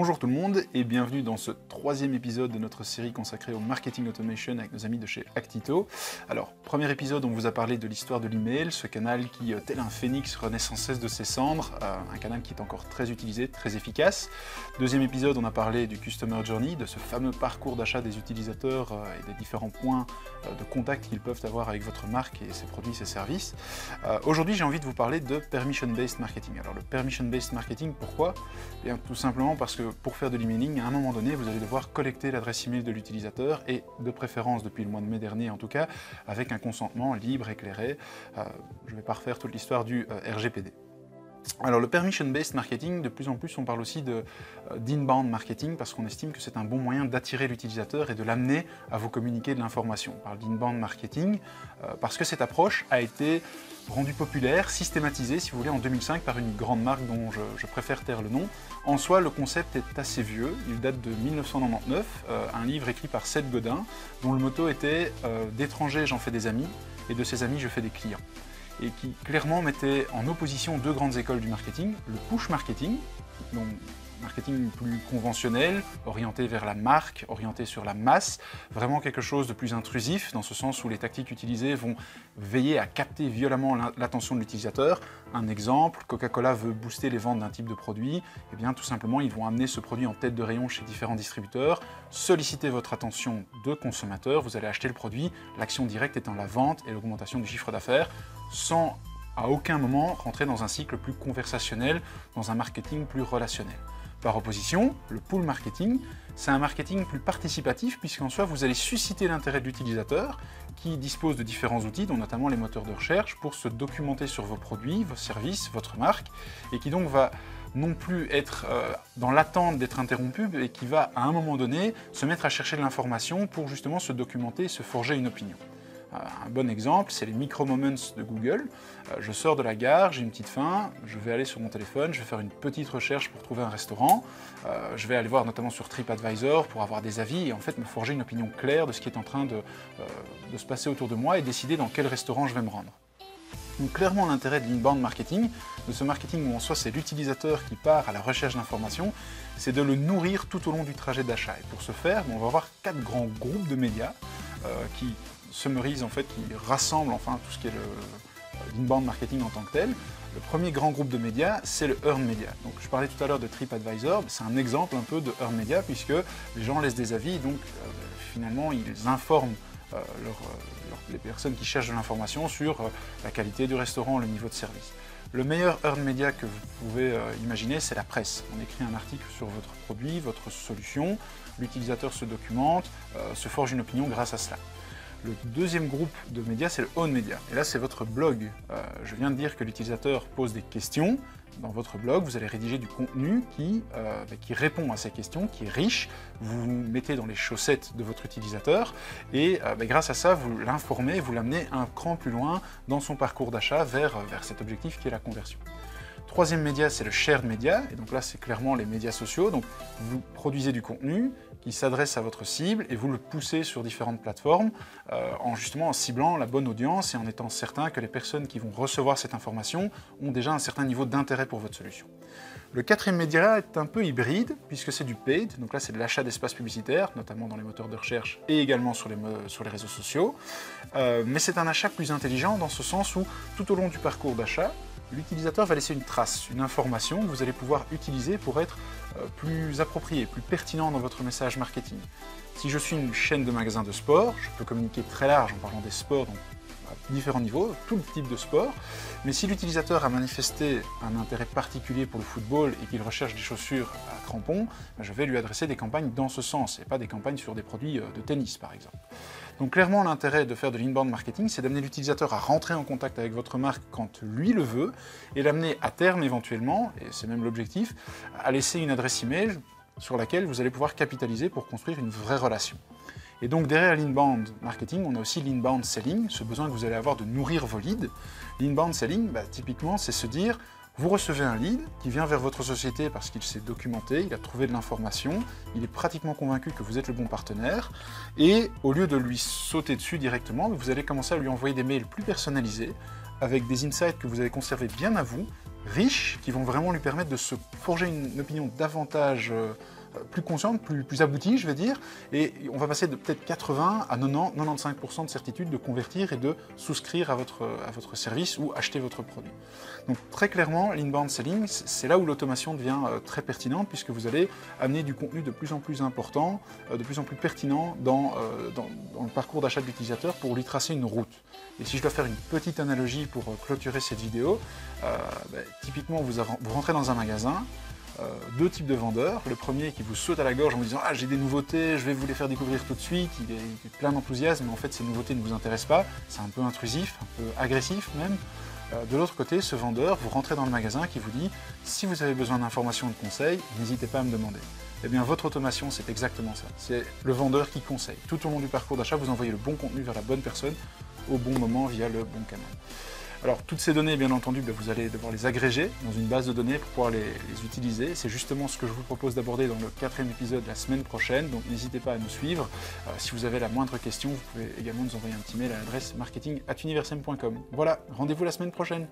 Bonjour tout le monde et bienvenue dans ce troisième épisode de notre série consacrée au marketing automation avec nos amis de chez Actito. Alors, premier épisode, on vous a parlé de l'histoire de l'email, ce canal qui, tel un phénix, renaît sans cesse de ses cendres, un canal qui est encore très utilisé, très efficace. Deuxième épisode, on a parlé du Customer Journey, de ce fameux parcours d'achat des utilisateurs et des différents points de contact qu'ils peuvent avoir avec votre marque et ses produits, ses services. Aujourd'hui, j'ai envie de vous parler de Permission-Based Marketing. Alors, le Permission-Based Marketing, pourquoi ? Eh bien, tout simplement parce que pour faire de l'emailing, à un moment donné, vous allez devoir collecter l'adresse email de l'utilisateur et, de préférence depuis le mois de mai dernier en tout cas, avec un consentement libre, éclairé. Je ne vais pas refaire toute l'histoire du RGPD. Alors le permission-based marketing, de plus en plus on parle aussi d'inbound marketing parce qu'on estime que c'est un bon moyen d'attirer l'utilisateur et de l'amener à vous communiquer de l'information. On parle d'inbound marketing parce que cette approche a été rendue populaire, systématisée si vous voulez en 2005 par une grande marque dont je préfère taire le nom. En soi le concept est assez vieux, il date de 1999, un livre écrit par Seth Godin dont le motto était « D'étrangers j'en fais des amis et de ces amis je fais des clients ». Et qui clairement mettait en opposition deux grandes écoles du marketing, le push marketing, donc marketing plus conventionnel, orienté vers la marque, orienté sur la masse, vraiment quelque chose de plus intrusif, dans ce sens où les tactiques utilisées vont veiller à capter violemment l'attention de l'utilisateur. Un exemple, Coca-Cola veut booster les ventes d'un type de produit, et bien tout simplement ils vont amener ce produit en tête de rayon chez différents distributeurs, solliciter votre attention de consommateur, vous allez acheter le produit, l'action directe étant la vente et l'augmentation du chiffre d'affaires, sans à aucun moment rentrer dans un cycle plus conversationnel, dans un marketing plus relationnel. Par opposition, le pull marketing, c'est un marketing plus participatif puisqu'en soi, vous allez susciter l'intérêt de l'utilisateur qui dispose de différents outils, dont notamment les moteurs de recherche, pour se documenter sur vos produits, vos services, votre marque, et qui donc va non plus être dans l'attente d'être interrompu, et qui va à un moment donné se mettre à chercher de l'information pour justement se documenter et se forger une opinion. Un bon exemple, c'est les micro-moments de Google. Je sors de la gare, j'ai une petite faim, je vais aller sur mon téléphone, je vais faire une petite recherche pour trouver un restaurant, je vais aller voir notamment sur TripAdvisor pour avoir des avis et en fait me forger une opinion claire de ce qui est en train de se passer autour de moi et décider dans quel restaurant je vais me rendre. Donc clairement l'intérêt de l'inbound marketing, de ce marketing où en soi c'est l'utilisateur qui part à la recherche d'informations, c'est de le nourrir tout au long du trajet d'achat. Et pour ce faire, on va avoir 4 grands groupes de médias qui summarise en fait, qui rassemble enfin tout ce qui est l'inbound marketing en tant que tel. Le premier grand groupe de médias, c'est le earned media. Donc je parlais tout à l'heure de TripAdvisor, c'est un exemple un peu de earned media puisque les gens laissent des avis, donc finalement ils informent les personnes qui cherchent de l'information sur la qualité du restaurant, le niveau de service. Le meilleur earned media que vous pouvez imaginer, c'est la presse. On écrit un article sur votre produit, votre solution, l'utilisateur se documente, se forge une opinion grâce à cela. Le deuxième groupe de médias, c'est le owned media. Et là, c'est votre blog. Je viens de dire que l'utilisateur pose des questions. Dans votre blog, vous allez rédiger du contenu qui répond à ces questions, qui est riche. Vous vous mettez dans les chaussettes de votre utilisateur et grâce à ça, vous l'informez, vous l'amenez un cran plus loin dans son parcours d'achat vers cet objectif qui est la conversion. Troisième média, c'est le shared media, et donc là c'est clairement les médias sociaux, donc vous produisez du contenu qui s'adresse à votre cible et vous le poussez sur différentes plateformes en ciblant la bonne audience et en étant certain que les personnes qui vont recevoir cette information ont déjà un certain niveau d'intérêt pour votre solution. Le quatrième média est un peu hybride puisque c'est du paid, donc là c'est de l'achat d'espace publicitaire, notamment dans les moteurs de recherche et également sur les réseaux sociaux, mais c'est un achat plus intelligent dans ce sens où tout au long du parcours d'achat, l'utilisateur va laisser une trace, une information que vous allez pouvoir utiliser pour être plus approprié, plus pertinent dans votre message marketing. Si je suis une chaîne de magasins de sport, je peux communiquer très large en parlant des sports, donc à différents niveaux, tout le type de sport, mais si l'utilisateur a manifesté un intérêt particulier pour le football et qu'il recherche des chaussures à crampons, je vais lui adresser des campagnes dans ce sens et pas des campagnes sur des produits de tennis par exemple. Donc clairement l'intérêt de faire de l'inbound marketing, c'est d'amener l'utilisateur à rentrer en contact avec votre marque quand lui le veut et l'amener à terme éventuellement, et c'est même l'objectif, à laisser une adresse email sur laquelle vous allez pouvoir capitaliser pour construire une vraie relation. Et donc derrière l'inbound marketing, on a aussi l'inbound selling, ce besoin que vous allez avoir de nourrir vos leads. L'inbound selling, typiquement, c'est se dire, vous recevez un lead qui vient vers votre société parce qu'il s'est documenté, il a trouvé de l'information, il est pratiquement convaincu que vous êtes le bon partenaire, et au lieu de lui sauter dessus directement, vous allez commencer à lui envoyer des mails plus personnalisés, avec des insights que vous allez conserver bien à vous, riches, qui vont vraiment lui permettre de se forger une opinion davantage plus consciente, plus aboutie, je vais dire, et on va passer de peut-être 80 à 90, 95% de certitude de convertir et de souscrire à votre service ou acheter votre produit. Donc très clairement, l'inbound selling, c'est là où l'automation devient très pertinente, puisque vous allez amener du contenu de plus en plus important, de plus en plus pertinent dans le parcours d'achat de l'utilisateur pour lui tracer une route. Et si je dois faire une petite analogie pour clôturer cette vidéo, typiquement vous rentrez dans un magasin, deux types de vendeurs. Le premier qui vous saute à la gorge en vous disant « Ah, j'ai des nouveautés, je vais vous les faire découvrir tout de suite », il est plein d'enthousiasme, mais en fait ces nouveautés ne vous intéressent pas, c'est un peu intrusif, un peu agressif même. De l'autre côté, ce vendeur, vous rentrez dans le magasin qui vous dit « Si vous avez besoin d'informations ou de conseils, n'hésitez pas à me demander ». Eh bien votre automation, c'est exactement ça, c'est le vendeur qui conseille. Tout au long du parcours d'achat, vous envoyez le bon contenu vers la bonne personne, au bon moment, via le bon canal. Alors, toutes ces données, bien entendu, vous allez devoir les agréger dans une base de données pour pouvoir les utiliser. C'est justement ce que je vous propose d'aborder dans le 4e épisode la semaine prochaine, donc n'hésitez pas à nous suivre. Si vous avez la moindre question, vous pouvez également nous envoyer un petit mail à l'adresse marketing@universem.com. Voilà, rendez-vous la semaine prochaine.